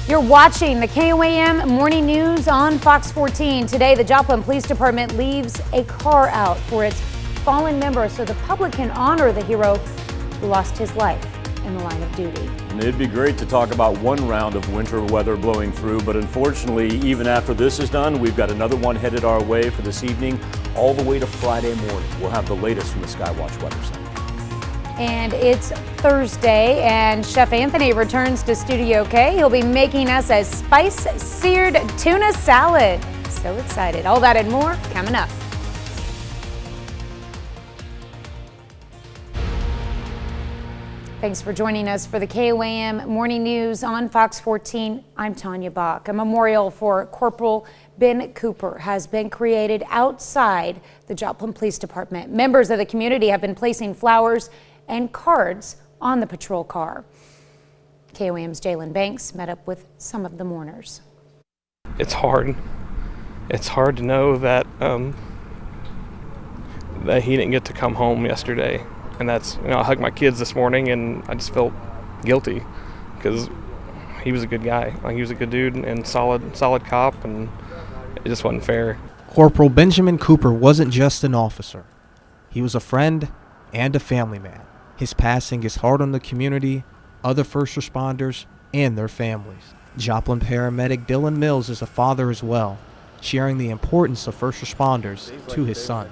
You're watching the KOAM Morning News on Fox 14. Today, the Joplin Police Department leaves a car out for its fallen member so the public can honor the hero who lost his life in the line of duty. And it'd be great to talk about one round of winter weather blowing through, but unfortunately, even after this is done, we've got another one headed our way for this evening, all the way to Friday morning. We'll have the latest from the Skywatch Weather Center. And it's Thursday, and Chef Anthony returns to Studio K. He'll be making us a spice-seared tuna salad. So excited. All that and more coming up. Thanks for joining us for the KOAM Morning News on Fox 14. I'm Tanya Bach. A memorial for Corporal Ben Cooper has been created outside the Joplin Police Department. Members of the community have been placing flowers and cards on the patrol car. KOAM's Jalen Banks met up with some of the mourners. It's hard. It's hard to know that that he didn't get to come home yesterday. And that's, I hugged my kids this morning and I just felt guilty because he was a good guy. He was a good dude and solid cop, and it just wasn't fair. Corporal Benjamin Cooper wasn't just an officer. He was a friend and a family man. His passing is hard on the community, other first responders, and their families. Joplin paramedic Dylan Mills is a father as well, sharing the importance of first responders to his son.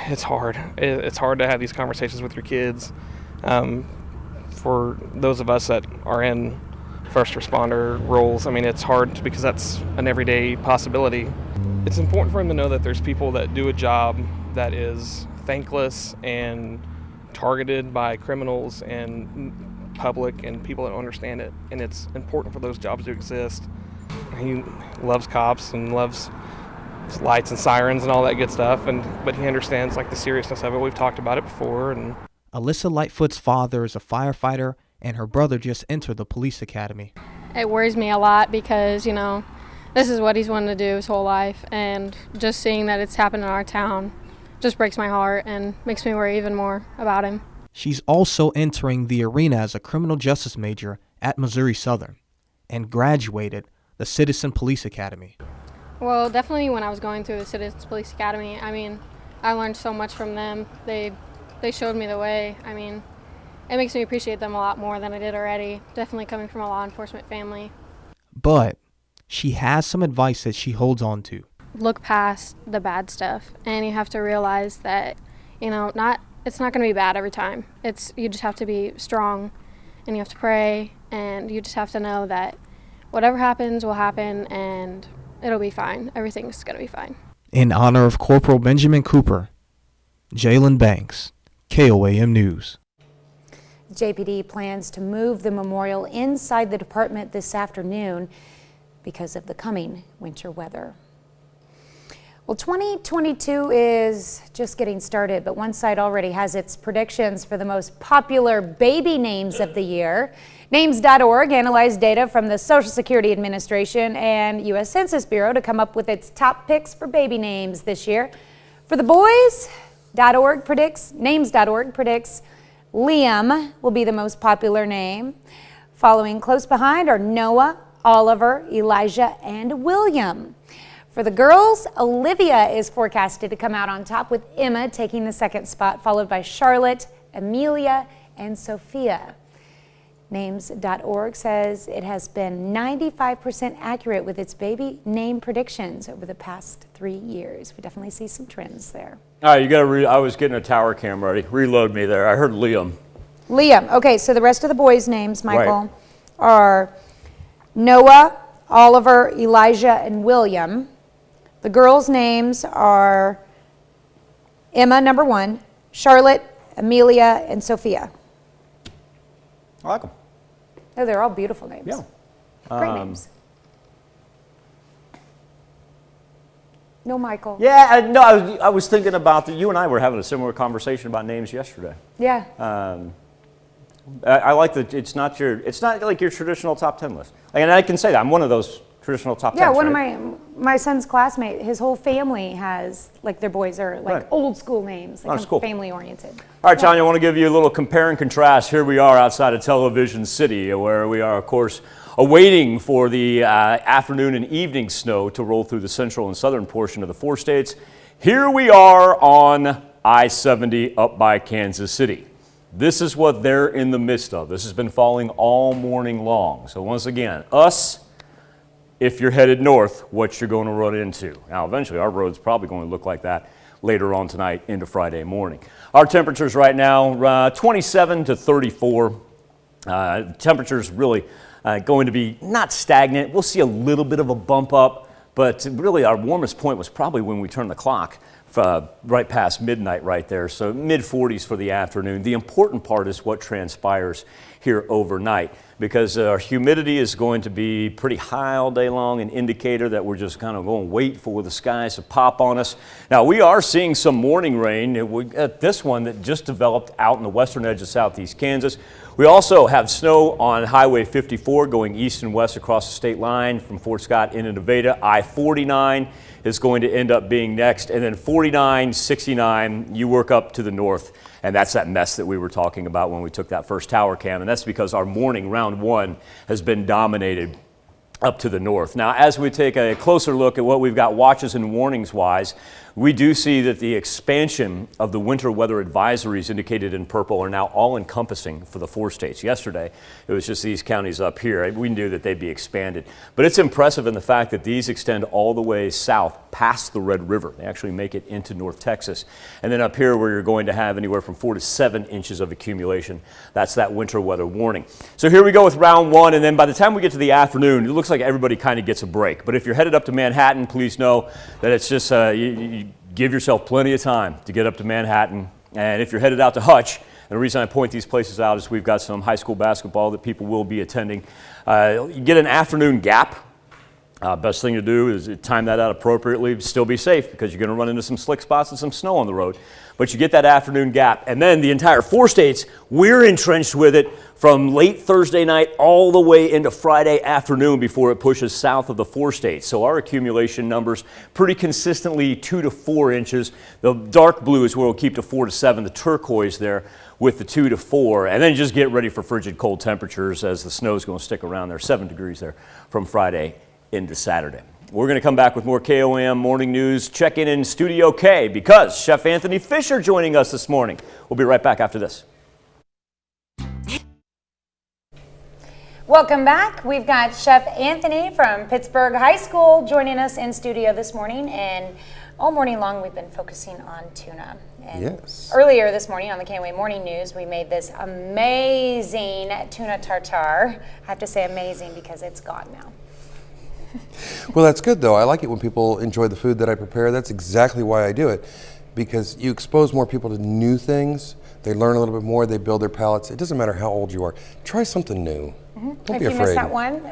It's hard. It's hard to have these conversations with your kids. For those of us that are in first responder roles, it's hard because that's an everyday possibility. It's important for him to know that there's people that do a job that is thankless and targeted by criminals and public and people that don't understand it, and it's important for those jobs to exist. He loves cops and loves lights and sirens and all that good stuff, but he understands the seriousness of it. We've talked about it before. And Alyssa Lightfoot's father is a firefighter, and her brother just entered the police academy. It worries me a lot because this is what he's wanted to do his whole life, and just seeing that it's happened in our town just breaks my heart and makes me worry even more about him. She's also entering the arena as a criminal justice major at Missouri Southern and graduated the Citizen Police Academy. Well, definitely when I was going through the Citizens Police Academy, I learned so much from them. They showed me the way. It makes me appreciate them a lot more than I did already, definitely coming from a law enforcement family. But she has some advice that she holds on to. Look past the bad stuff, and you have to realize that, it's not going to be bad every time. You just have to be strong, and you have to pray, and you just have to know that whatever happens will happen, and it'll be fine. Everything's going to be fine. In honor of Corporal Benjamin Cooper, Jalen Banks, KOAM News. JPD plans to move the memorial inside the department this afternoon because of the coming winter weather. Well, 2022 is just getting started, but one site already has its predictions for the most popular baby names of the year. Names.org analyzed data from the Social Security Administration and U.S. Census Bureau to come up with its top picks for baby names this year. For the boys, Names.org predicts Liam will be the most popular name. Following close behind are Noah, Oliver, Elijah, and William. For the girls, Olivia is forecasted to come out on top, with Emma taking the second spot, followed by Charlotte, Amelia, and Sophia. Names.org says it has been 95% accurate with its baby name predictions over the past 3 years. We definitely see some trends there. All right, I was getting a tower cam ready. Reload me there. I heard Liam. Liam. Okay, so the rest of the boys' names, Michael, are Noah, Oliver, Elijah, and William. The girls' names are Emma, number 1, Charlotte, Amelia, and Sophia. I like them. Oh, they're all beautiful names. Yeah. Great names. No, Michael. Yeah, no, I was thinking about that. You and I were having a similar conversation about names yesterday. Yeah. I like that it's not like your traditional top 10 list. And I can say that I'm one of those traditional top Yeah, tens, one right? of my son's classmate, his whole family has, like, their boys are like Right. old school names, like That's cool. family oriented. All right, Tanya, I want to give you a little compare and contrast. Here we are outside of Television City, where we are, of course, awaiting for the afternoon and evening snow to roll through the central and southern portion of the 4 states. Here we are on I-70 up by Kansas City. This is what they're in the midst of. This has been falling all morning long. So once again, if you're headed north, what you're going to run into. Now, eventually, our road's probably going to look like that later on tonight into Friday morning. Our temperatures right now, 27 to 34. Temperatures really going to be not stagnant. We'll see a little bit of a bump up, but really our warmest point was probably when we turned the clock right past midnight right there. So mid-40s for the afternoon. The important part is what transpires here overnight, because our humidity is going to be pretty high all day long, an indicator that we're just kind of going to wait for the skies to pop on us. Now, we are seeing some morning rain. We got this one that just developed out in the western edge of southeast Kansas. We also have snow on Highway 54 going east and west across the state line from Fort Scott into Nevada. I-49 is going to end up being next, and then 49, 69, you work up to the north, and that's that mess that we were talking about when we took that first tower cam, and that's because our morning round one has been dominated up to the north. Now, as we take a closer look at what we've got watches and warnings wise, we do see that the expansion of the winter weather advisories indicated in purple are now all encompassing for the 4 states. Yesterday, it was just these counties up here. We knew that they'd be expanded. But it's impressive in the fact that these extend all the way south past the Red River. They actually make it into North Texas. And then up here where you're going to have anywhere from 4 to 7 inches of accumulation, that's that winter weather warning. So here we go with round one, and then by the time we get to the afternoon, it looks like everybody kind of gets a break. But if you're headed up to Manhattan, please know that it's just you give yourself plenty of time to get up to Manhattan. And if you're headed out to Hutch, and the reason I point these places out is we've got some high school basketball that people will be attending. You get an afternoon gap. Best thing to do is time that out appropriately, still be safe because you're going to run into some slick spots and some snow on the road. But you get that afternoon gap. And then the entire 4 states, we're entrenched with it from late Thursday night all the way into Friday afternoon before it pushes south of the 4 states. So our accumulation numbers pretty consistently 2 to 4 inches. The dark blue is where we'll keep to 4 to 7, the turquoise there with the 2 to 4. And then just get ready for frigid cold temperatures as the snow is going to stick around there, 7 degrees there from Friday into Saturday. We're going to come back with more KOAM morning news. Check in Studio K because Chef Anthony Fisher joining us this morning. We'll be right back after this. Welcome back. We've got Chef Anthony from Pittsburgh High School joining us in studio this morning, and all morning long we've been focusing on tuna. And yes. Earlier this morning on the KOAM Morning News, we made this amazing tuna tartare. I have to say amazing because it's gone now. Well, that's good though. I like it when people enjoy the food that I prepare. That's exactly why I do it, because you expose more people to new things. They learn a little bit more. They build their palates. It doesn't matter how old you are. Try something new. Don't If be you afraid. missed that one,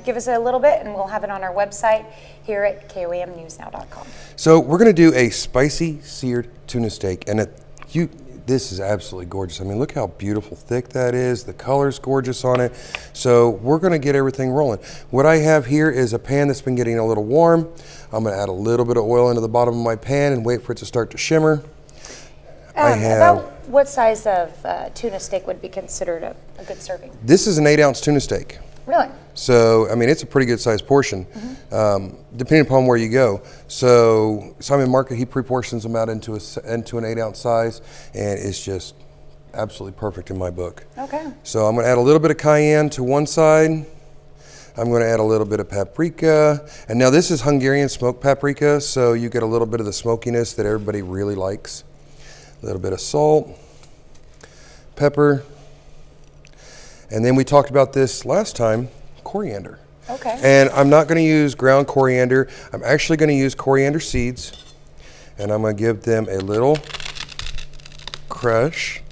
give us a little bit and we'll have it on our website here at KOAMnewsnow.com. So we're going to do a spicy seared tuna steak, and this is absolutely gorgeous. I mean, look how beautiful thick that is. The color's gorgeous on it. So we're going to get everything rolling. What I have here is a pan that's been getting a little warm. I'm going to add a little bit of oil into the bottom of my pan and wait for it to start to shimmer. About what size of tuna steak would be considered a good serving? This is an 8-ounce tuna steak. Really? So, I mean, it's a pretty good sized portion, depending upon where you go. So, Simon Market, he pre-portions them out into an 8-ounce size, and it's just absolutely perfect in my book. Okay. So, I'm going to add a little bit of cayenne to one side. I'm going to add a little bit of paprika. And now this is Hungarian smoked paprika, so you get a little bit of the smokiness that everybody really likes. A little bit of salt, pepper, and then we talked about this last time, coriander. Okay. And I'm not going to use ground coriander. I'm actually going to use coriander seeds, and I'm going to give them a little crush.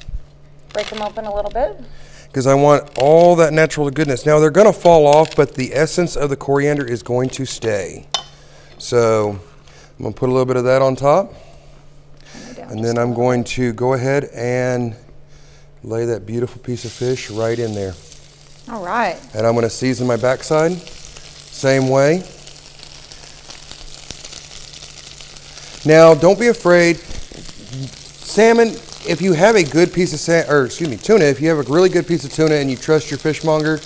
Break them open a little bit. Because I want all that natural goodness. Now they're going to fall off, but the essence of the coriander is going to stay. So I'm going to put a little bit of that on top. And then I'm going to go ahead and lay that beautiful piece of fish right in there. All right. And I'm going to season my backside. same way. Now, don't be afraid. Salmon, if you have a good piece of tuna, if you have a really good piece of tuna and you trust your fishmonger,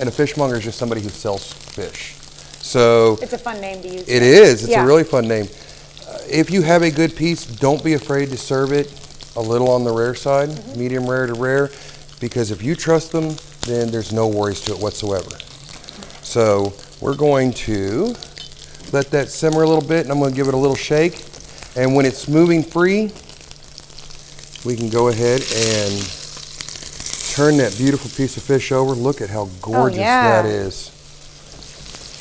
and a fishmonger is just somebody who sells fish. So It's a fun name to use. it is. It's Yeah. a really fun name. If you have a good piece, don't be afraid to serve it a little on the rare side, medium rare to rare, because if you trust them, then there's no worries to it whatsoever. So we're going to let that simmer a little bit, and I'm going to give it a little shake. And when it's moving free, we can go ahead and turn that beautiful piece of fish over. Look at how gorgeous yeah. that is.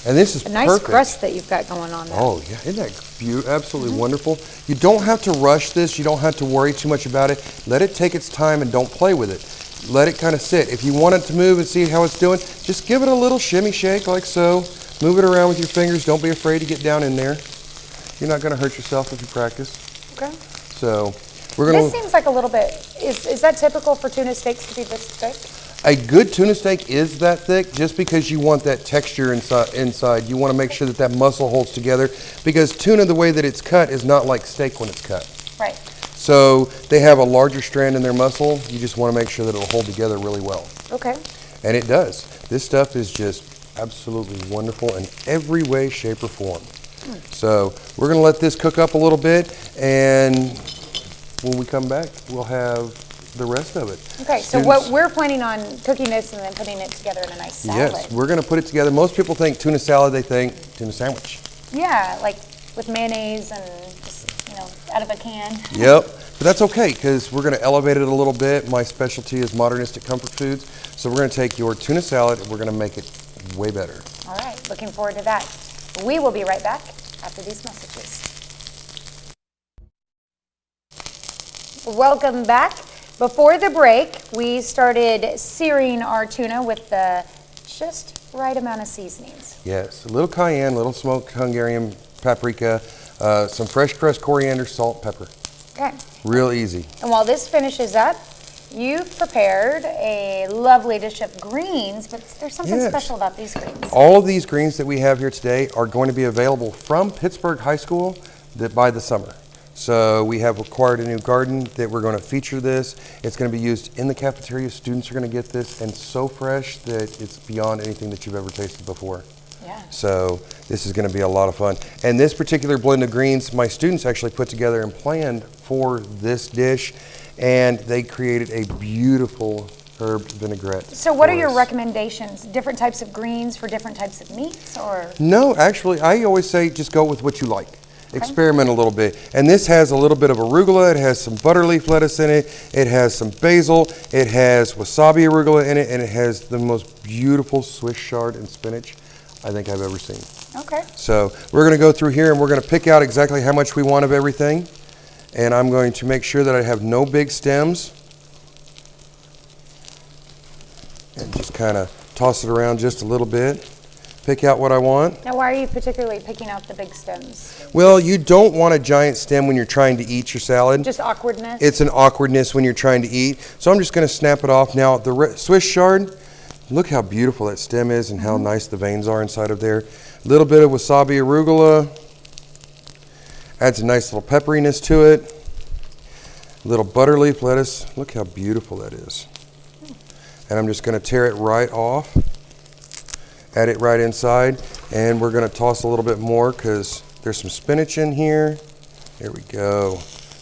And this is A nice perfect. crust that you've got going on there. Oh yeah, isn't that absolutely wonderful? You don't have to rush this. You don't have to worry too much about it. Let it take its time and don't play with it. Let it kind of sit. If you want it to move and see how it's doing, just give it a little shimmy shake like so. Move it around with your fingers. Don't be afraid to get down in there. You're not going to hurt yourself if you practice. Okay. So we're going This seems like a little bit, is that typical for tuna steaks to be this thick? A good tuna steak is that thick just because you want that texture inside. You want to make sure that that muscle holds together because tuna, the way that it's cut, is not like steak when it's cut. Right. So they have a larger strand in their muscle. You just want to make sure that it'll hold together really well. Okay. And it does. This stuff is just absolutely wonderful in every way, shape, or form. So we're going to let this cook up a little bit, and when we come back, we'll have the rest of it. Okay, so what we're planning on cooking this and then putting it together in a nice salad. Yes, we're going to put it together. Most people think tuna salad, they think tuna sandwich. Yeah, like with mayonnaise and just, out of a can. Yep, but that's okay because we're going to elevate it a little bit. My specialty is modernistic comfort foods. So we're going to take your tuna salad and we're going to make it way better. All right, looking forward to that. We will be right back after these messages. Welcome back. Before the break, we started searing our tuna with the just right amount of seasonings. Yes, a little cayenne, a little smoked Hungarian paprika, some fresh pressed coriander, salt, pepper. Okay. Real easy. And while this finishes up, you've prepared a lovely dish of greens, but there's something Yes. special about these greens. All of these greens that we have here today are going to be available from Pittsburgh High School by the summer. So we have acquired a new garden that we're going to feature this. It's going to be used in the cafeteria. Students are going to get this, and so fresh that it's beyond anything that you've ever tasted before. Yeah. So this is going to be a lot of fun. And this particular blend of greens, my students actually put together and planned for this dish, and they created a beautiful herb vinaigrette. So what for are your us. recommendations? Different types of greens for different types of meats, or? No, actually, I always say just go with what you like. Experiment a little bit. And this has a little bit of arugula. It has some butter leaf lettuce in it. It has some basil. It has wasabi arugula in it. And it has the most beautiful Swiss chard and spinach I think I've ever seen. Okay. So we're going to go through here and we're going to pick out exactly how much we want of everything. And I'm going to make sure that I have no big stems. And just kind of toss it around just a little bit. Pick out what I want. Now, why are you particularly picking out the big stems? Well, you don't want a giant stem when you're trying to eat your salad. Just awkwardness? It's an awkwardness when you're trying to eat. So I'm just going to snap it off. Now, the Swiss chard, look how beautiful that stem is and how nice the veins are inside of there. A little bit of wasabi arugula. Adds a nice little pepperiness to it. A little butter leaf lettuce. Look how beautiful that is. And I'm just going to tear it right off. Add it right inside, and we're going to toss a little bit more because there's some spinach in here. There we go.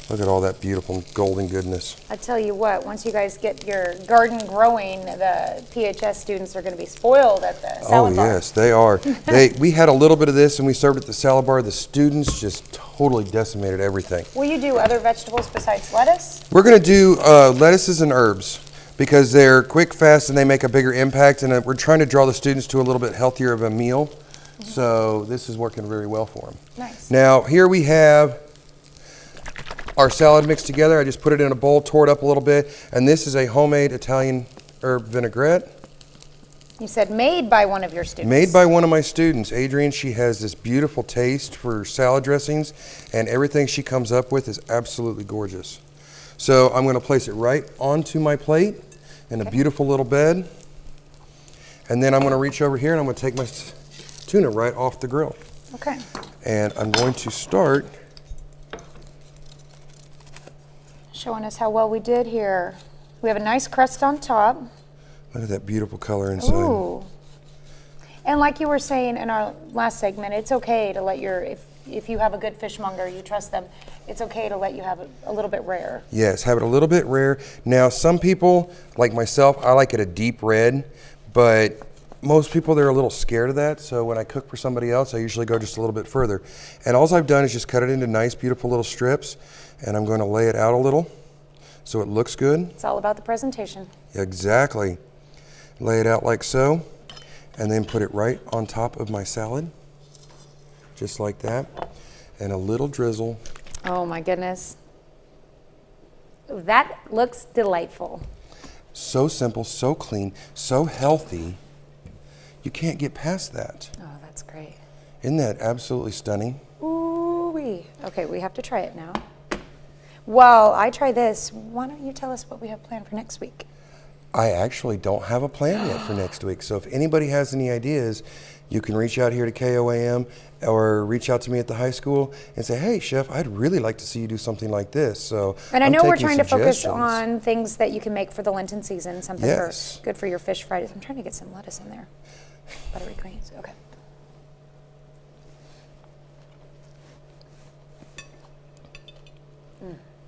Look at all that beautiful golden goodness. I tell you what, once you guys get your garden growing, the PHS students are going to be spoiled at the salad bar. Oh yes, they are. We had a little bit of this and we served it at the salad bar. The students just totally decimated everything. Will you do other vegetables besides lettuce? We're going to do lettuces and herbs, because they're quick, fast, and they make a bigger impact. And we're trying to draw the students to a little bit healthier of a meal. So this is working very well for them. Nice. Now, here we have our salad mixed together. I just put it in a bowl, tore it up a little bit. And this is a homemade Italian herb vinaigrette. You said made by one of your students. Made by one of my students, Adrienne. She has this beautiful taste for salad dressings, and everything she comes up with is absolutely gorgeous. So I'm going to place it right onto my plate in a beautiful little bed. And then I'm going to reach over here and I'm going to take my tuna right off the grill. Okay. And I'm going to start. Showing us how well we did here. We have a nice crust on top. Look at that beautiful color inside. Ooh. And like you were saying in our last segment, it's okay to let if you have a good fishmonger, you trust them, it's okay to let you have it a little bit rare. Yes, have it a little bit rare. Now, some people, like myself, I like it a deep red, but most people, they're a little scared of that. So when I cook for somebody else, I usually go just a little bit further. And all I've done is just cut it into nice, beautiful little strips, and I'm going to lay it out a little so it looks good. It's all about the presentation. Exactly. Lay it out like so, and then put it right on top of my salad, just like that, and a little drizzle. Oh my goodness. That looks delightful. So simple, so clean, so healthy. You can't get past that. Oh, that's great. Isn't that absolutely stunning? Ooh-wee. Okay, we have to try it now. While I try this, why don't you tell us what we have planned for next week? I actually don't have a plan yet for next week. So if anybody has any ideas, you can reach out here to KOAM or reach out to me at the high school and say, hey, Chef, I'd really like to see you do something like this. So And I I'm know we're taking trying to focus suggestions. on things that you can make for the Lenten season, something Yes. good for your fish Fridays. I'm trying to get some lettuce in there. Buttery greens, okay.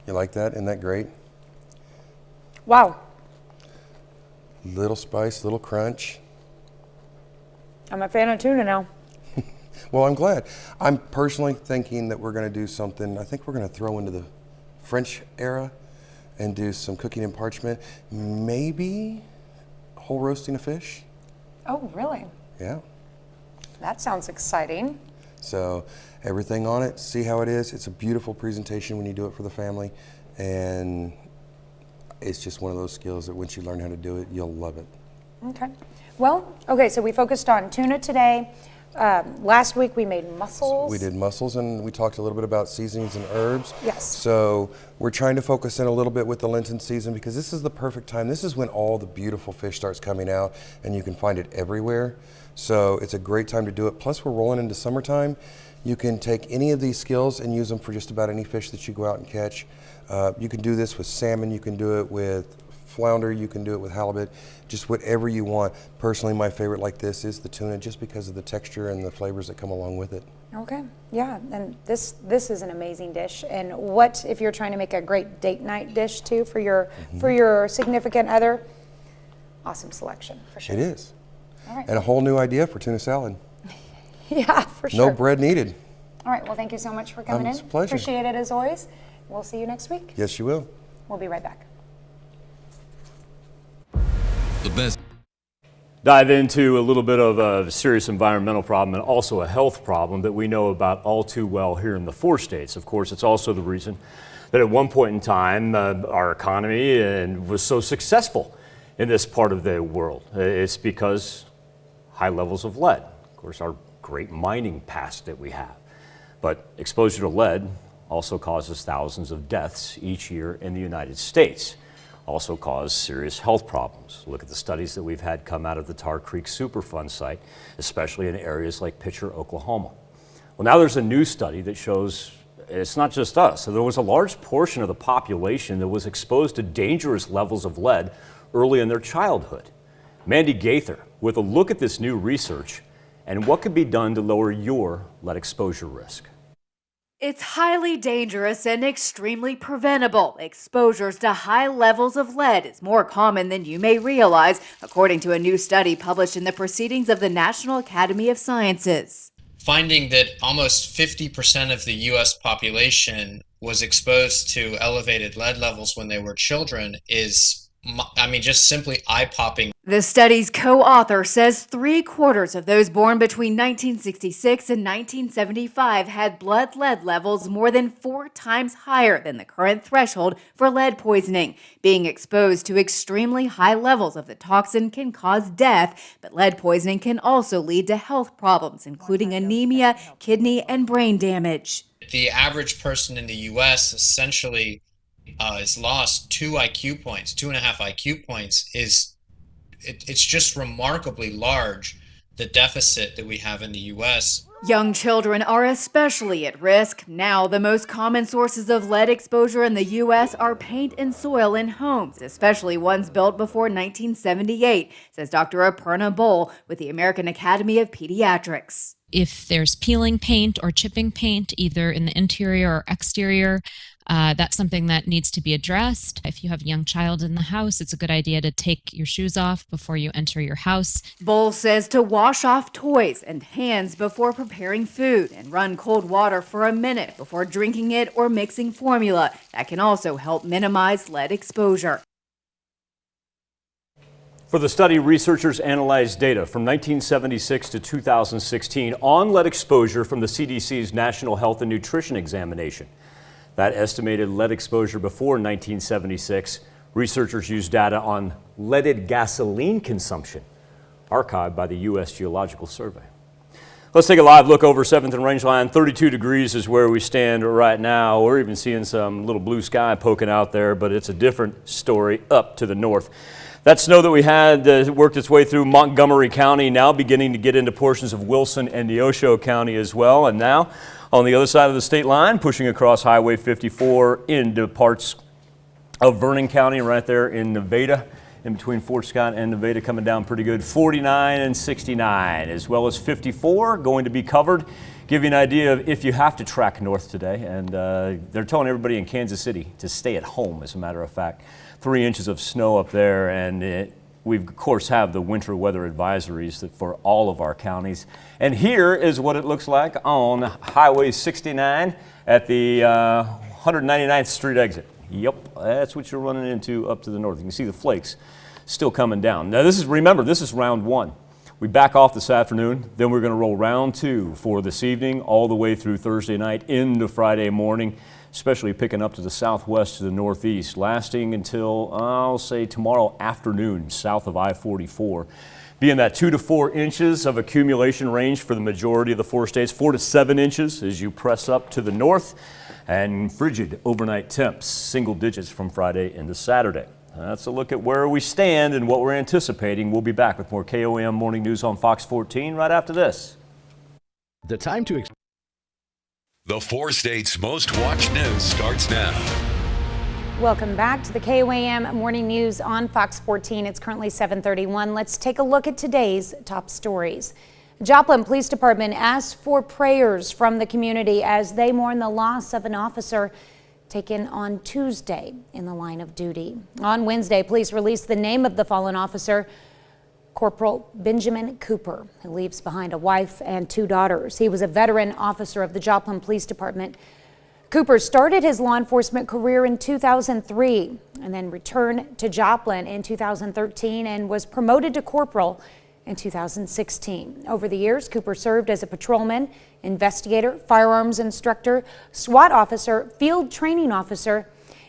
You like that? Isn't that great? Wow, Little spice, little crunch. I'm a fan of tuna now. Well, I'm glad. I'm personally thinking that we're going to do something. I think we're going to throw into the French era and do some cooking in parchment. Maybe whole roasting a fish. Oh, really? Yeah. That sounds exciting. So everything on it, see how it is. It's a beautiful presentation when you do it for the family. And it's just one of those skills that once you learn how to do it, you'll love it. Okay. Well, okay, so we focused on tuna today. Last week we made mussels. We did mussels, and we talked a little bit about seasonings and herbs. Yes. So we're trying to focus in a little bit with the Lenten season because this is the perfect time. This is when all the beautiful fish starts coming out, and you can find it everywhere. So it's a great time to do it. Plus, we're rolling into summertime. You can take any of these skills and use them for just about any fish that you go out and catch. You can do this with salmon. You can do it with flounder. You can do it with halibut. Just whatever you want. Personally, my favorite like this is the tuna, just because of the texture and the flavors that come along with it. Okay, yeah, and this is an amazing dish. And what if you're trying to make a great date night dish too for your significant other? Awesome selection for sure. It is. All right. And a whole new idea for tuna salad. Yeah, for sure. No bread needed. All right, well, thank you so much for coming in. It's a pleasure. Appreciate it as always. We'll see you next week. Yes, you will. We'll be right back. The best. Dive into a little bit of a serious environmental problem and also a health problem that we know about all too well here in the 4 states. Of course, it's also the reason that at one point in time our economy was so successful in this part of the world. It's because high levels of lead, of course, our great mining past that we have. But exposure to lead also causes thousands of deaths each year in the United States. Also cause serious health problems. Look at the studies that we've had come out of the Tar Creek Superfund site, especially in areas like Pitcher, Oklahoma. Well, now there's a new study that shows it's not just us. So there was a large portion of the population that was exposed to dangerous levels of lead early in their childhood. Mandy Gaither with a look at this new research and what could be done to lower your lead exposure risk. It's highly dangerous and extremely preventable. Exposures to high levels of lead is more common than you may realize, according to a new study published in the Proceedings of the National Academy of Sciences. Finding that almost 50% of the U.S. population was exposed to elevated lead levels when they were children is, just simply eye-popping. The study's co-author says 3/4 of those born between 1966 and 1975 had blood lead levels more than 4 times higher than the current threshold for lead poisoning. Being exposed to extremely high levels of the toxin can cause death, but lead poisoning can also lead to health problems, including anemia, kidney, and brain damage. The average person in the U.S. essentially is lost 2 IQ points, 2.5 IQ points. It's just remarkably large the deficit that we have in the U.S. Young children are especially at risk. Now, the most common sources of lead exposure in the U.S. are paint and soil in homes, especially ones built before 1978, says Dr. Aparna Bowl with the American Academy of Pediatrics. If there's peeling paint or chipping paint, either in the interior or exterior, that's something that needs to be addressed. If you have a young child in the house, it's a good idea to take your shoes off before you enter your house. Bowl says to wash off toys and hands before preparing food and run cold water for a minute before drinking it or mixing formula. That can also help minimize lead exposure. For the study, researchers analyzed data from 1976 to 2016 on lead exposure from the CDC's National Health and Nutrition Examination. That estimated lead exposure before 1976, researchers used data on leaded gasoline consumption, archived by the U.S. Geological Survey. Let's take a live look over 7th and Rangeline. 32 degrees is where we stand right now. We're even seeing some little blue sky poking out there, but it's a different story up to the north. That snow that we had worked its way through Montgomery County, now beginning to get into portions of Wilson and Neosho County as well. And now on the other side of the state line, pushing across Highway 54 into parts of Vernon County, right there in Nevada, in between Fort Scott and Nevada, coming down pretty good. 49 and 69, as well as 54 going to be covered. Give you an idea of if you have to track north today. And they're telling everybody in Kansas City to stay at home, as a matter of fact. 3 inches of snow up there, and we of course have the winter weather advisories for all of our counties. And here is what it looks like on Highway 69 at the 199th Street exit. Yep, that's what you're running into up to the north. You can see the flakes still coming down. Now remember, this is round one. We back off this afternoon, then we're going to roll round two for this evening, all the way through Thursday night into Friday morning, especially picking up to the southwest to the northeast, lasting until, I'll say, tomorrow afternoon, south of I-44. Being that 2 to 4 inches of accumulation range for the majority of the 4 states, 4 to 7 inches as you press up to the north, and frigid overnight temps, single digits from Friday into Saturday. That's a look at where we stand and what we're anticipating. We'll be back with more KOAM Morning News on Fox 14 right after this. The time to The 4 states' most watched news starts now. Welcome back to the KOAM Morning News on Fox 14. It's currently 7:31. Let's take a look at today's top stories. Joplin Police Department asked for prayers from the community as they mourn the loss of an officer taken on Tuesday in the line of duty. On Wednesday, police released the name of the fallen officer, Corporal Benjamin Cooper, who leaves behind a wife and 2 daughters. He was a veteran officer of the Joplin Police Department. Cooper started his law enforcement career in 2003 and then returned to Joplin in 2013 and was promoted to corporal in 2016. Over the years, Cooper served as a patrolman, investigator, firearms instructor, SWAT officer, field training officer,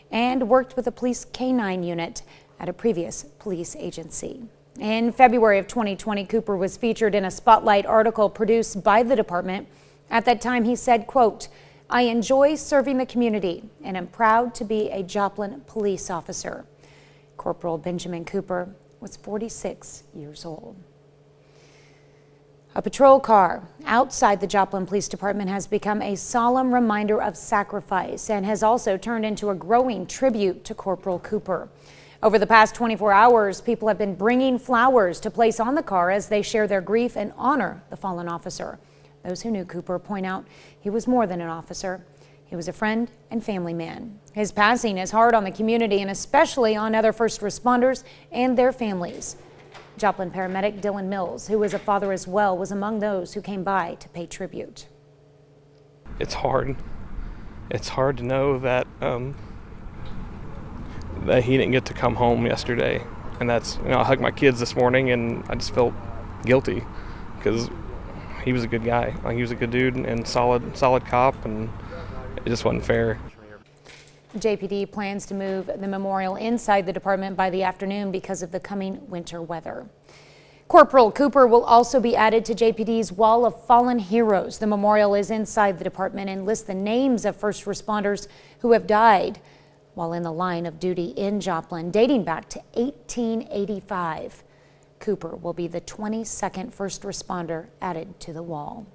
and worked with a police K-9 unit at a previous police agency. In February of 2020, Cooper was featured in a spotlight article produced by the department. At that time, he said, quote, "I enjoy serving the community and am proud to be a Joplin police officer." Corporal Benjamin Cooper was 46 years old. A patrol car outside the Joplin Police Department has become a solemn reminder of sacrifice and has also turned into a growing tribute to Corporal Cooper. Over the past 24 hours, people have been bringing flowers to place on the car as they share their grief and honor the fallen officer. Those who knew Cooper point out he was more than an officer. He was a friend and family man. His passing is hard on the community and especially on other first responders and their families. Joplin paramedic Dylan Mills, who was a father as well, was among those who came by to pay tribute. It's hard. It's hard to know that that he didn't get to come home yesterday. And that's, I hugged my kids this morning and I just felt guilty because he was a good guy. Like, he was a good dude and solid cop, and it just wasn't fair. JPD plans to move the memorial inside the department by the afternoon because of the coming winter weather. Corporal Cooper will also be added to JPD's Wall of Fallen Heroes. The memorial is inside the department and lists the names of first responders who have died while in the line of duty in Joplin, dating back to 1885. Cooper will be the 22nd first responder added to the wall.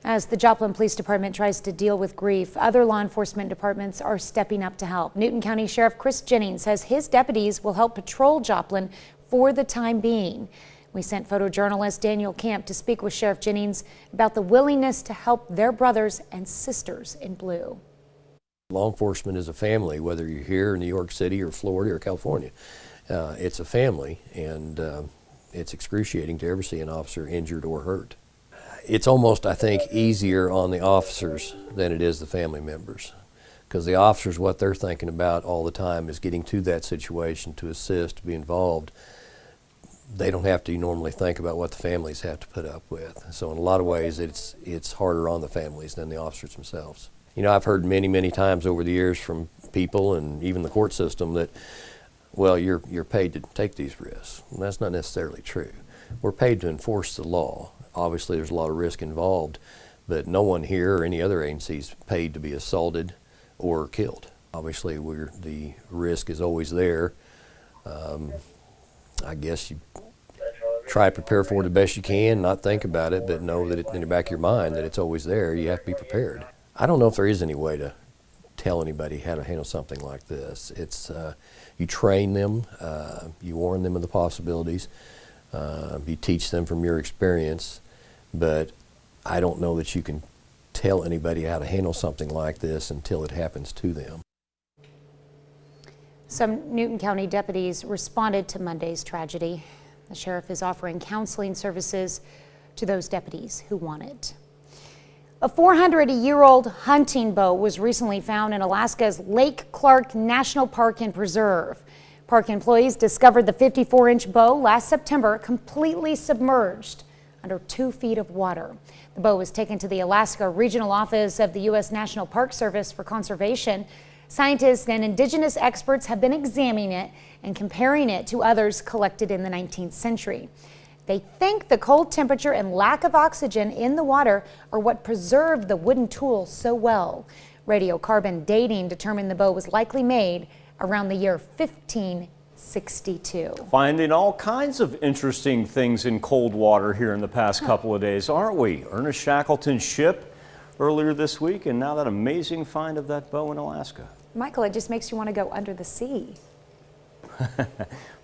As the Joplin Police Department tries to deal with grief, other law enforcement departments are stepping up to help. Newton County Sheriff Chris Jennings says his deputies will help patrol Joplin for the time being. We sent photojournalist Daniel Camp to speak with Sheriff Jennings about the willingness to help their brothers and sisters in blue. Law enforcement is a family, whether you're here in New York City or Florida or California. It's a family, and it's excruciating to ever see an officer injured or hurt. It's almost, I think, easier on the officers than it is the family members, because the officers, what they're thinking about all the time is getting to that situation to assist, to be involved. They don't have to normally think about what the families have to put up with. So in a lot of ways, it's harder on the families than the officers themselves. You know, I've heard many, many times over the years from people and even the court system that, well, you're paid to take these risks. And that's not necessarily true. We're paid to enforce the law. Obviously, there's a lot of risk involved, but no one here or any other agency is paid to be assaulted or killed. Obviously, the risk is always there. I guess you try to prepare for it the best you can, not think about it, but know that in the back of your mind that it's always there. You have to be prepared. I don't know if there is any way to tell anybody how to handle something like this. It's you train them, you warn them of the possibilities, you teach them from your experience, but I don't know that you can tell anybody how to handle something like this until it happens to them. Some Newton County deputies responded to Monday's tragedy. The sheriff is offering counseling services to those deputies who want it. A 400-year-old hunting bow was recently found in Alaska's Lake Clark National Park and Preserve. Park employees discovered the 54-inch bow last September completely submerged under 2 feet of water. The bow was taken to the Alaska Regional Office of the U.S. National Park Service for conservation. Scientists and indigenous experts have been examining it and comparing it to others collected in the 19th century. They think the cold temperature and lack of oxygen in the water are what preserved the wooden tool so well. Radiocarbon dating determined the bow was likely made around the year 1562. Finding all kinds of interesting things in cold water here in the past couple of days, aren't we? Ernest Shackleton's ship earlier this week, and now that amazing find of that bow in Alaska. Michael, it just makes you want to go under the sea.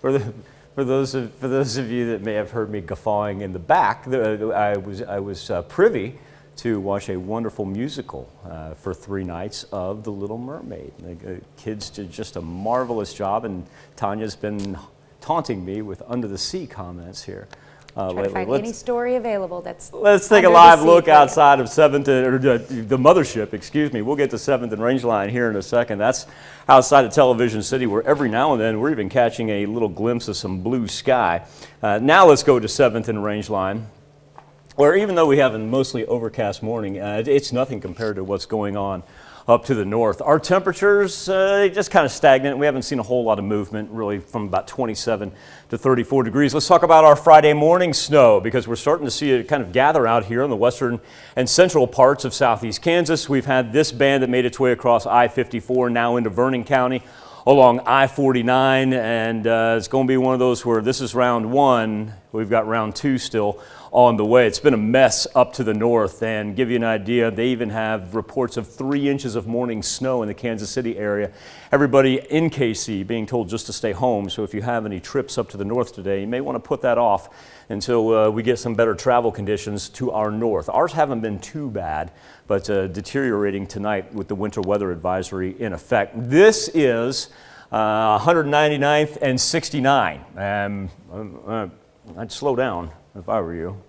For those of you that may have heard me guffawing in the back, I was privy to watch a wonderful musical for 3 nights of The Little Mermaid. The kids did just a marvelous job, and Tanya's been taunting me with under the sea comments here. Try to find any story available that's Let's take a live look outside of 7th, or the mothership, excuse me. We'll get to 7th and Rangeline here in a second. That's outside of Television City, where every now and then we're even catching a little glimpse of some blue sky. Now let's go to 7th and Rangeline, where even though we have a mostly overcast morning, it's nothing compared to what's going on up to the north. Our temperatures just kind of stagnant. We haven't seen a whole lot of movement, really, from about 27 to 34 degrees. Let's talk about our Friday morning snow, because we're starting to see it kind of gather out here in the western and central parts of southeast Kansas. We've had this band that made its way across I-54, now into Vernon County, along I-49, and it's going to be one of those where this is round 1. We've got round 2 still on the way. It's been a mess up to the north, and give you an idea, they even have reports of 3 inches of morning snow in the Kansas City area. Everybody in KC being told just to stay home, so if you have any trips up to the north today, you may want to put that off until we get some better travel conditions to our north. Ours haven't been too bad, but deteriorating tonight with the winter weather advisory in effect. This is 199th and 69. I'd slow down if I were you,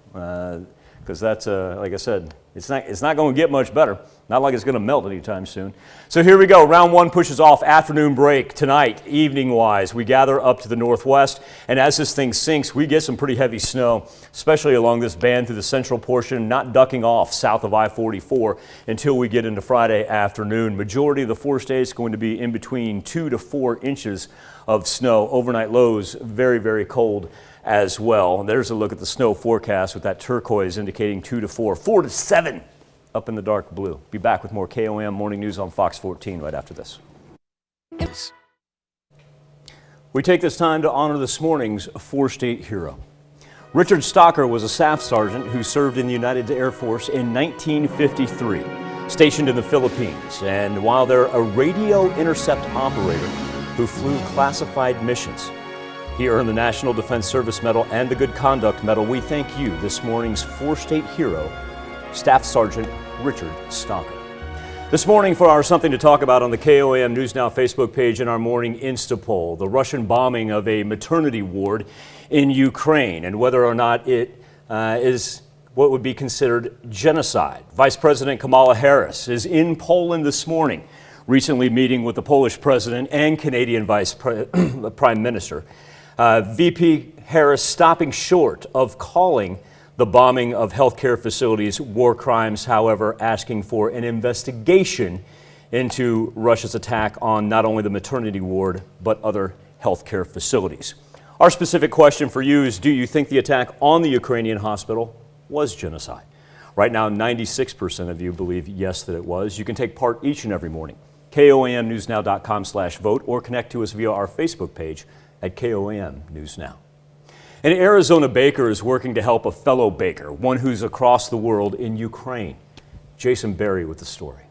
because that's, like I said, it's not going to get much better. Not like it's going to melt anytime soon. So here we go. Round 1 pushes off. Afternoon break tonight, evening-wise. We gather up to the northwest, and as this thing sinks, we get some pretty heavy snow, especially along this band through the central portion, not ducking off south of I-44 until we get into Friday afternoon. Majority of the 4 states going to be in between 2 to 4 inches of snow. Overnight lows very, very cold as well. There's a look at the snow forecast with that turquoise indicating 2 to 4, 4 to 7 up in the dark blue. Be back with more KOAM Morning News on Fox 14 right after this. We take this time to honor this morning's four-state hero. Richard Stocker was a staff sergeant who served in the United Air Force in 1953, stationed in the Philippines, and while they're a radio intercept operator who flew classified missions. He earned the National Defense Service Medal and the Good Conduct Medal. We thank you, this morning's four-state hero, Staff Sergeant Richard Stocker. This morning for our Something to Talk About on the KOAM News Now Facebook page and our morning Insta poll, the Russian bombing of a maternity ward in Ukraine and whether or not it is what would be considered genocide. Vice President Kamala Harris is in Poland this morning, recently meeting with the Polish president and Canadian Prime Minister. VP Harris stopping short of calling the bombing of healthcare facilities war crimes, however, asking for an investigation into Russia's attack on not only the maternity ward, but other healthcare facilities. Our specific question for you is, do you think the attack on the Ukrainian hospital was genocide? Right now, 96% of you believe yes, that it was. You can take part each and every morning. KOAMnewsnow.com/vote or connect to us via our Facebook page at KOAM News Now. An Arizona baker is working to help a fellow baker, one who's across the world in Ukraine. Jason Berry with the story.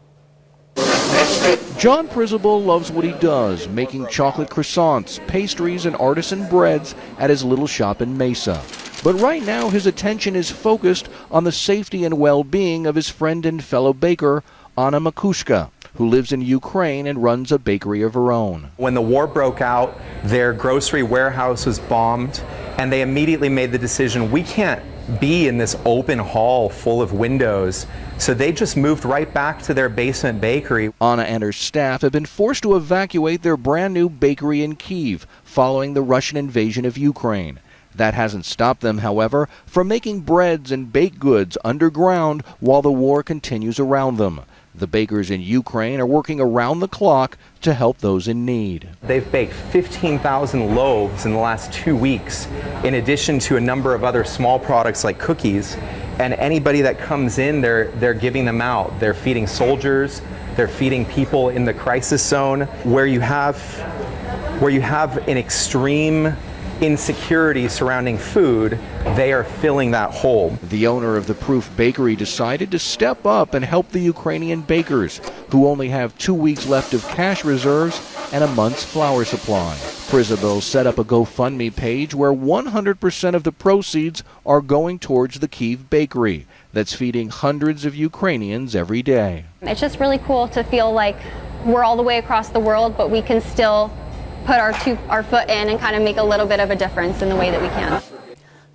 John Prisable loves what he does, making chocolate croissants, pastries, and artisan breads at his little shop in Mesa. But right now, his attention is focused on the safety and well-being of his friend and fellow baker, Anna Makushka, who lives in Ukraine and runs a bakery of her own. When the war broke out, their grocery warehouse was bombed, and they immediately made the decision, we can't be in this open hall full of windows. So they just moved right back to their basement bakery. Anna and her staff have been forced to evacuate their brand new bakery in Kyiv following the Russian invasion of Ukraine. That hasn't stopped them, however, from making breads and baked goods underground while the war continues around them. The bakers in Ukraine are working around the clock to help those in need. They've baked 15,000 loaves in the last 2 weeks, in addition to a number of other small products like cookies. And anybody that comes in, they're giving them out. They're feeding soldiers, they're feeding people in the crisis zone, where you have an extreme insecurity surrounding food. They are filling that hole. The owner of the Proof Bakery decided to step up and help the Ukrainian bakers, who only have 2 weeks left of cash reserves and a month's flour supply. Prisable set up a GoFundMe page where 100% of the proceeds are going towards the Kyiv bakery that's feeding hundreds of Ukrainians every day. It's just really cool to feel like we're all the way across the world, but we can still put our foot in and kind of make a little bit of a difference in the way that we can.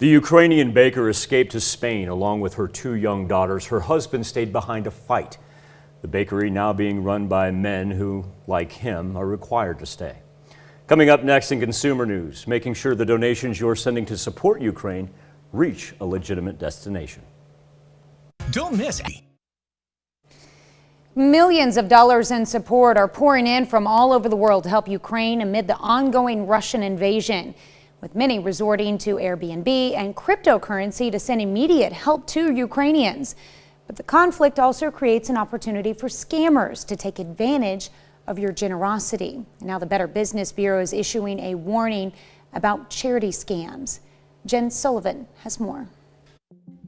The Ukrainian baker escaped to Spain along with her 2 young daughters. Her husband stayed behind to fight. The bakery now being run by men who, like him, are required to stay. Coming up next in Consumer News, making sure the donations you're sending to support Ukraine reach a legitimate destination. Don't miss. Millions of dollars in support are pouring in from all over the world to help Ukraine amid the ongoing Russian invasion, with many resorting to Airbnb and cryptocurrency to send immediate help to Ukrainians. But the conflict also creates an opportunity for scammers to take advantage of your generosity. And now the Better Business Bureau is issuing a warning about charity scams. Jen Sullivan has more.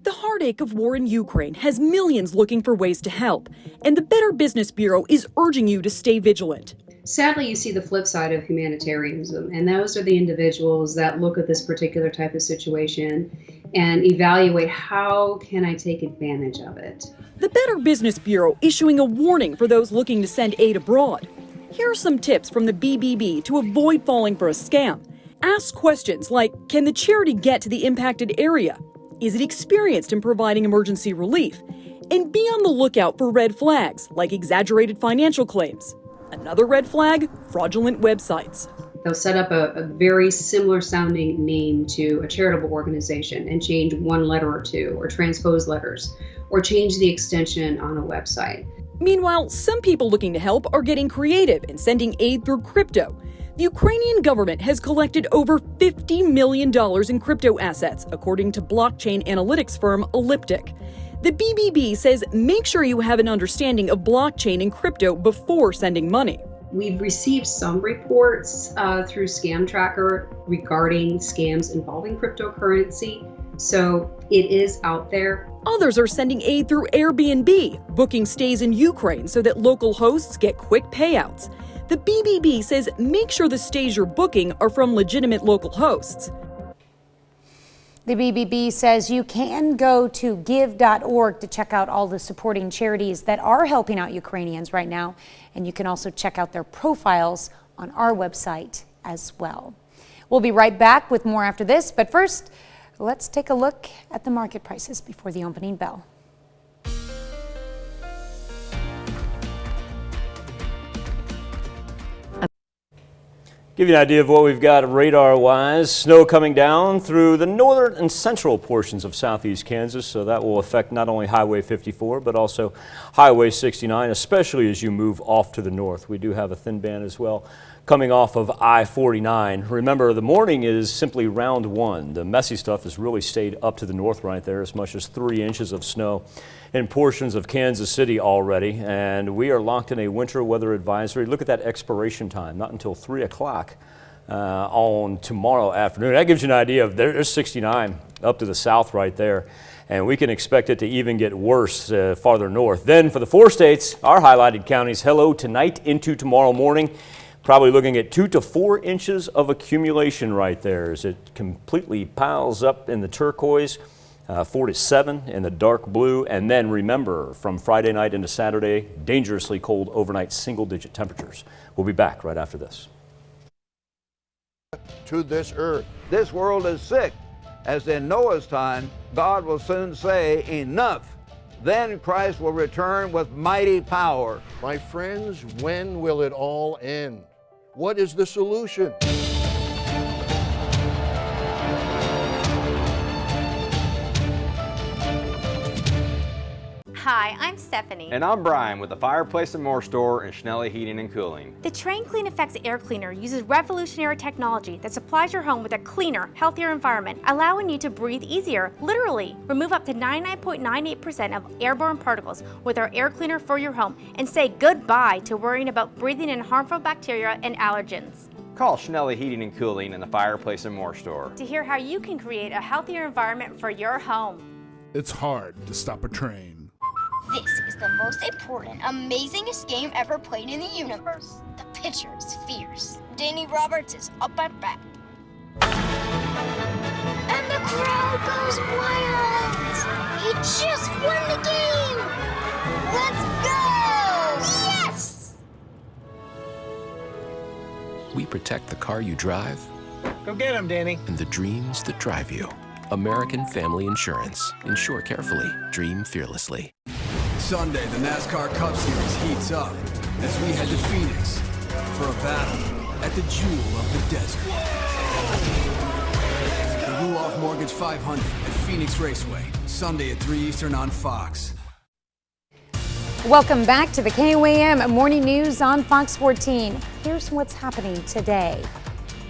The heartache of war in Ukraine has millions looking for ways to help, and the Better Business Bureau is urging you to stay vigilant. Sadly, you see the flip side of humanitarianism, and those are the individuals that look at this particular type of situation and evaluate, how can I take advantage of it? The Better Business Bureau issuing a warning for those looking to send aid abroad. Here are some tips from the BBB to avoid falling for a scam. Ask questions like, can the charity get to the impacted area? Is it experienced in providing emergency relief? And be on the lookout for red flags, like exaggerated financial claims. Another red flag, fraudulent websites. They'll set up a very similar sounding name to a charitable organization and change one letter or two, or transpose letters, or change the extension on a website. Meanwhile, some people looking to help are getting creative and sending aid through crypto. The Ukrainian government has collected over $50 million in crypto assets, according to blockchain analytics firm Elliptic. The BBB says make sure you have an understanding of blockchain and crypto before sending money. We've received some reports through Scam Tracker regarding scams involving cryptocurrency, so it is out there. Others are sending aid through Airbnb, booking stays in Ukraine so that local hosts get quick payouts. The BBB says make sure the stays you're booking are from legitimate local hosts. The BBB says you can go to give.org to check out all the supporting charities that are helping out Ukrainians right now. And you can also check out their profiles on our website as well. We'll be right back with more after this. But first, let's take a look at the market prices before the opening bell. Give you an idea of what we've got radar-wise. Snow coming down through the northern and central portions of southeast Kansas, so that will affect not only Highway 54, but also Highway 69, especially as you move off to the north. We do have a thin band as well coming off of I-49. Remember, the morning is simply round one. The messy stuff has really stayed up to the north right there, as much as 3 inches of snow in portions of Kansas City already, and we are locked in a winter weather advisory. Look at that expiration time, not until 3 o'clock on tomorrow afternoon. That gives you an idea of there's 69 up to the south right there, and we can expect it to even get worse farther north. Then for the 4 states, our highlighted counties, hello tonight into tomorrow morning. Probably looking at 2 to 4 inches of accumulation right there as it completely piles up in the turquoise. 4 to 7 in the dark blue, and then remember, from Friday night into Saturday, dangerously cold overnight single-digit temperatures. We'll be back right after this. To this earth. This world is sick. As in Noah's time, God will soon say, enough. Then Christ will return with mighty power. My friends, when will it all end? What is the solution? Hi, I'm Stephanie. And I'm Brian with the Fireplace and More store in Schnelly Heating and Cooling. The Train Clean Effects air cleaner uses revolutionary technology that supplies your home with a cleaner, healthier environment, allowing you to breathe easier, literally. Remove up to 99.98% of airborne particles with our air cleaner for your home and say goodbye to worrying about breathing in harmful bacteria and allergens. Call Schnelly Heating and Cooling in the Fireplace and More store to hear how you can create a healthier environment for your home. It's hard to stop a train. This is the most important, amazingest game ever played in the universe. The pitcher is fierce. Danny Roberts is up at bat. And the crowd goes wild! He just won the game! Let's go! Yes! We protect the car you drive. Go get him, Danny. And the dreams that drive you. American Family Insurance. Insure carefully. Dream fearlessly. Sunday, the NASCAR Cup Series heats up as we head to Phoenix for a battle at the Jewel of the Desert. The Ruoff Mortgage 500 at Phoenix Raceway, Sunday at 3 Eastern on Fox. Welcome back to the KOAM Morning News on Fox 14. Here's what's happening today.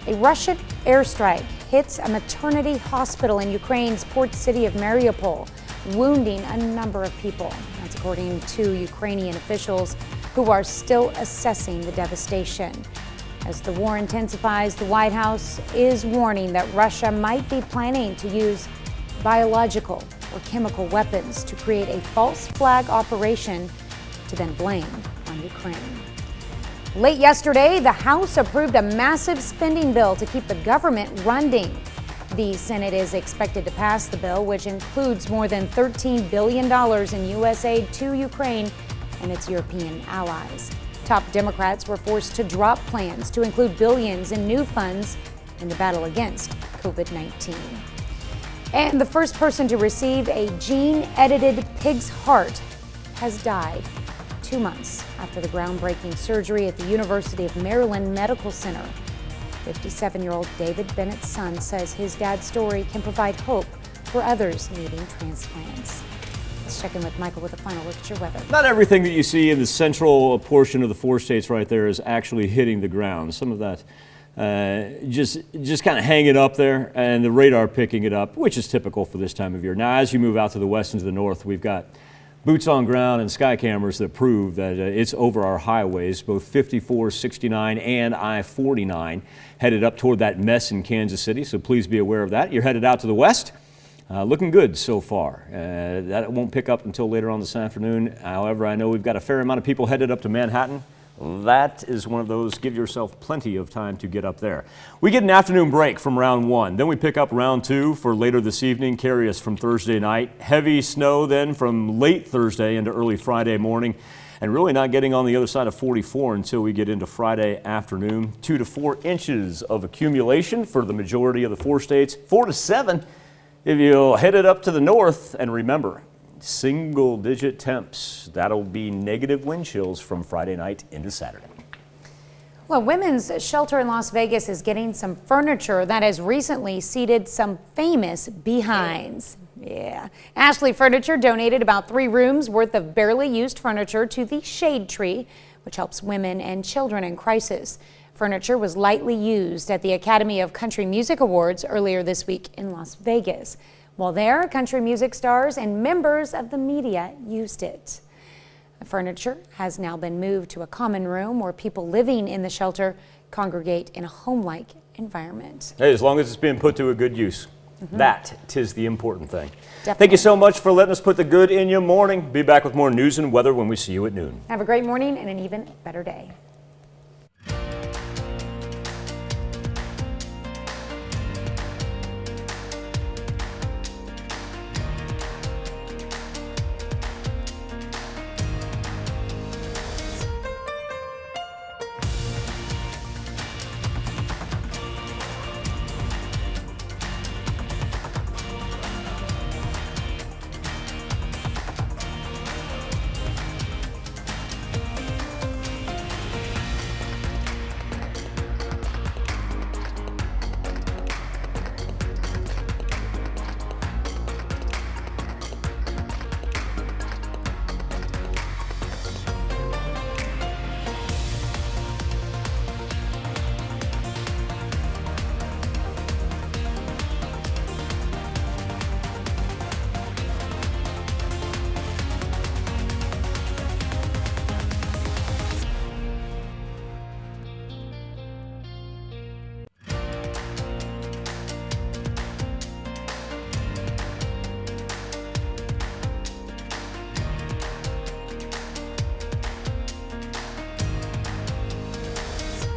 A Russian airstrike hits a maternity hospital in Ukraine's port city of Mariopol, wounding a number of people. That's according to Ukrainian officials who are still assessing the devastation. As the war intensifies, the White House is warning that Russia might be planning to use biological or chemical weapons to create a false flag operation to then blame on Ukraine. Late yesterday, the House approved a massive spending bill to keep the government running. The Senate is expected to pass the bill, which includes more than $13 billion in U.S. aid to Ukraine and its European allies. Top Democrats were forced to drop plans to include billions in new funds in the battle against COVID-19. And the first person to receive a gene-edited pig's heart has died 2 months after the groundbreaking surgery at the University of Maryland Medical Center. 57-year-old David Bennett's son says his dad's story can provide hope for others needing transplants. Let's check in with Michael with a final look at your weather. Not everything that you see in the central portion of the 4 states right there is actually hitting the ground. Some of that just kind of hanging up there, and the radar picking it up, which is typical for this time of year. Now, as you move out to the west and to the north, we've got Boots on ground and sky cameras that prove that it's over our highways, both 54, 69 and I-49, headed up toward that mess in Kansas City, so please be aware of that. You're headed out to the west. Looking good so far. That won't pick up until later on this afternoon. However, I know we've got a fair amount of people headed up to Manhattan. That is one of those, give yourself plenty of time to get up there. We get an afternoon break from round 1. Then we pick up round 2 for later this evening, carry us from Thursday night. Heavy snow then from late Thursday into early Friday morning. And really not getting on the other side of 44 until we get into Friday afternoon. 2 to 4 inches of accumulation for the majority of the 4 states. 4 to 7 if you head it up to the north. And remember, single-digit temps. That'll be negative wind chills from Friday night into Saturday. Well, women's shelter in Las Vegas is getting some furniture that has recently seated some famous behinds. Yeah. Ashley Furniture donated about 3 rooms worth of barely used furniture to the Shade Tree, which helps women and children in crisis. Furniture was lightly used at the Academy of Country Music Awards earlier this week in Las Vegas. While there, country music stars and members of the media used it. The furniture has now been moved to a common room where people living in the shelter congregate in a home-like environment. Hey, as long as it's being put to a good use. That tis the important thing. Definitely. Thank you so much for letting us put the good in your morning. Be back with more news and weather when we see you at noon. Have a great morning and an even better day.